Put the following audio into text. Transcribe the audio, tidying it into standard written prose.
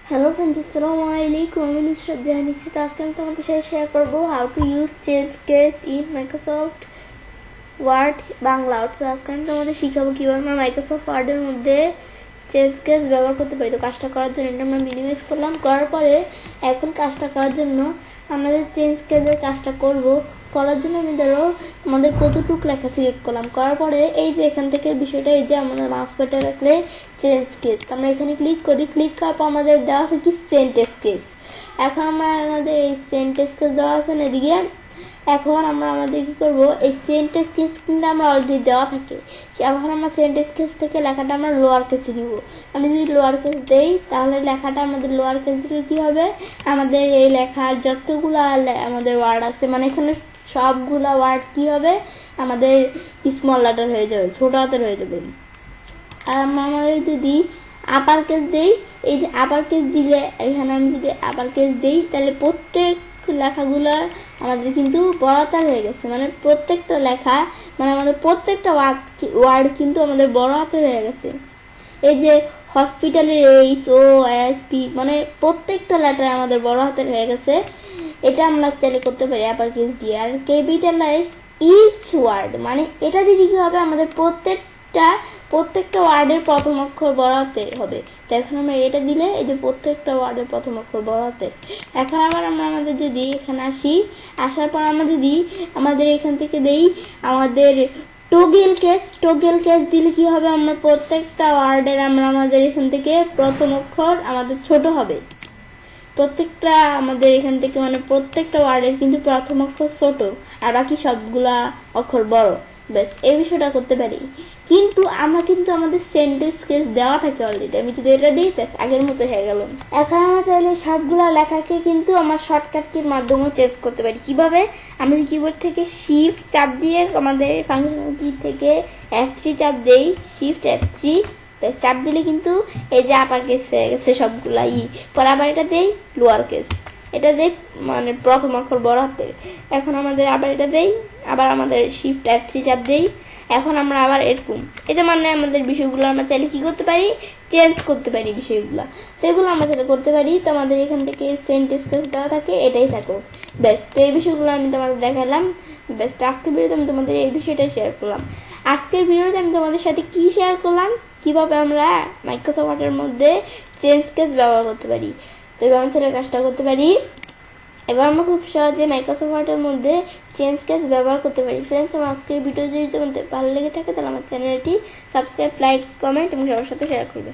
Hello friends, Assalamualaikum. আমি নুসরাত জাহান নিচ্ছি। তো আজকে আমি তোমাদের সাথে শেয়ার করবো how to use change case in Microsoft Word Bangla. অর্থাৎ আজকে আমি তোমাদের শিখাবো কীভাবে আমরা মাইক্রোসফট ওয়ার্ডের মধ্যে চেঞ্জ কেস ব্যবহার করতে পারি। তো কাজটা করার জন্য এটা আমরা মিনিমাইজ করলাম, করার পরে এখন কাজটা করার জন্য আমাদের চেঞ্জ কেসের কাজটা করার জন্য আমি ধরো আমাদের কতটুক লেখা সিলেক্ট করলাম, করার পরে এই যে এখান থেকে বিষয়টা এই যে আমাদের মাউস বাটন রাখলে চেঞ্জ কেস, আমরা এখানে ক্লিক করি। ক্লিক করার পর আমাদের দেওয়া আছে কি সেন্টেন্স কেস। এখন আমরা আমাদের এই সেন্টেন্স কেস দেওয়া আছে না এদিকে। এখন আমরা আমাদের কি করব, এই সেন্টেন্স কেস কিন্তু আমরা অলরেডি দেওয়া থাকে। এখন আমরা সেন্টেন্স কেস থেকে লেখাটা আমরা লোয়ার কেসে নিব। আমি যদি লোয়ার কেস দেই তাহলে লেখাটা আমাদের লোয়ার কেস দিলে কি হবে, আমাদের এই লেখার যতগুলা আমাদের ওয়ার্ড আছে, মানে এখানে সবগুলা ওয়ার্ড কি হবে, আমাদের স্মল লেটার হয়ে যাবে, ছোট হাতের হয়ে যাবে। আর আমাদের যদি আপার কেস দেই, এই যে আপার কেস দিলে এখানে আমি যদি আপার কেস দেই তাহলে প্রত্যেক লেখাগুলো আমাদের কিন্তু বড় হাতের হয়ে গেছে, মানে প্রত্যেকটা লেখা, মানে আমাদের প্রত্যেকটা ওয়ার্ড কিন্তু আমাদের বড় হাতের হয়ে গেছে। এই যে হসপিটালের HOSP, মানে প্রত্যেকটা লেটার আমাদের বড় হাতের হয়ে গেছে। এটা আমরা চাইলে করতে পারি আপার কেস দিয়ে। আর ক্যাপিটালাইজ ইচ ওয়ার্ড, মানে এটা দিলে কি হবে, আমাদের প্রত্যেকটা ওয়ার্ডের প্রথম অক্ষর বড় হাতে হবে। তো এখন আমরা এটা দিলে এই যে প্রত্যেকটা ওয়ার্ডের প্রথম অক্ষর বড় হাতে। এখন আবার আমরা আমাদের যদি এখানে আসার পর আমরা যদি আমাদের এখান থেকে দেই আমাদের টোগেল কেস দিলে কি হবে, আমরা প্রত্যেকটা ওয়ার্ডের আমরা আমাদের এখান থেকে প্রথম অক্ষর আমাদের ছোট হবে। প্রত্যেকটা আমাদের এখান থেকে মানে প্রত্যেকটা ওয়ার্ডের কিন্তু প্রথম অক্ষর ছোট আর বাকি সবগুলা অক্ষর বড়। ব্যাস এই বিষয়টা করতে পারি। কিন্তু আমরা কিন্তু আমাদের সেন্টেন্স কেস দেওয়া থাকে অলরেডি। আমি যদি এটা দিই ব্যাস আগের মতো হয়ে গেল। এখন আমরা চাইলে সবগুলা লেখাকে কিন্তু আমার শর্টকাট কির মাধ্যমে চেঞ্জ করতে পারি। কিভাবে, আমি কিবোর্ড থেকে শিফট চাপ দিয়ে আমাদের ফাংশন কি থেকে F3 চাপ দেই, শিফট F3 চাপ দিলে কিন্তু এই যে আপার কেস হয়ে গেছে সবগুলা পরে আবার এটা দেই লোয়ার কেস, এটা দেই মানে প্রথম অক্ষর বড় হাতের। এখন আমাদের আবার এটা দেই, আবার আমাদের শিফট F3 চাপ দেই। এখন আমরা আবার এরকম এই যে মানে আমাদের বিষয়গুলো আমরা চাইলে কি করতে পারি, চেঞ্জ করতে পারি বিষয়গুলো। তো এগুলো আমরা চাইলে করতে পারি। তো আমাদের এখান থেকে সেন্টেন্স কেস দেওয়া থাকে, এটাই থাকুক ব্যাস। তো এই বিষয়গুলো আমি তোমাদের দেখালাম ব্যাস। আজকের ভিডিওতে আমি তোমাদের এই বিষয়টা শেয়ার করলাম। আজকের ভিডিওতে আমি তোমাদের সাথে কি শেয়ার করলাম, কিভাবে আমরা মাইক্রোসফট ওয়ার্ডের মধ্যে চেঞ্জ কেস ব্যবহার করতে পারি। তো এবার আমি ছেলে কাজটা করতে পারি। এবার আমরা খুব সহজে মাইক্রোসফট ওয়ার্ডের মধ্যে চেঞ্জ কেস ব্যবহার করতে পারি। ফ্রেন্ডস, আমার আজকের ভিডিও যদি তোমাদের ভালো লেগে থাকে তাহলে আমার চ্যানেলটি সাবস্ক্রাইব, লাইক, কমেন্ট এবং সবার সাথে শেয়ার করবে।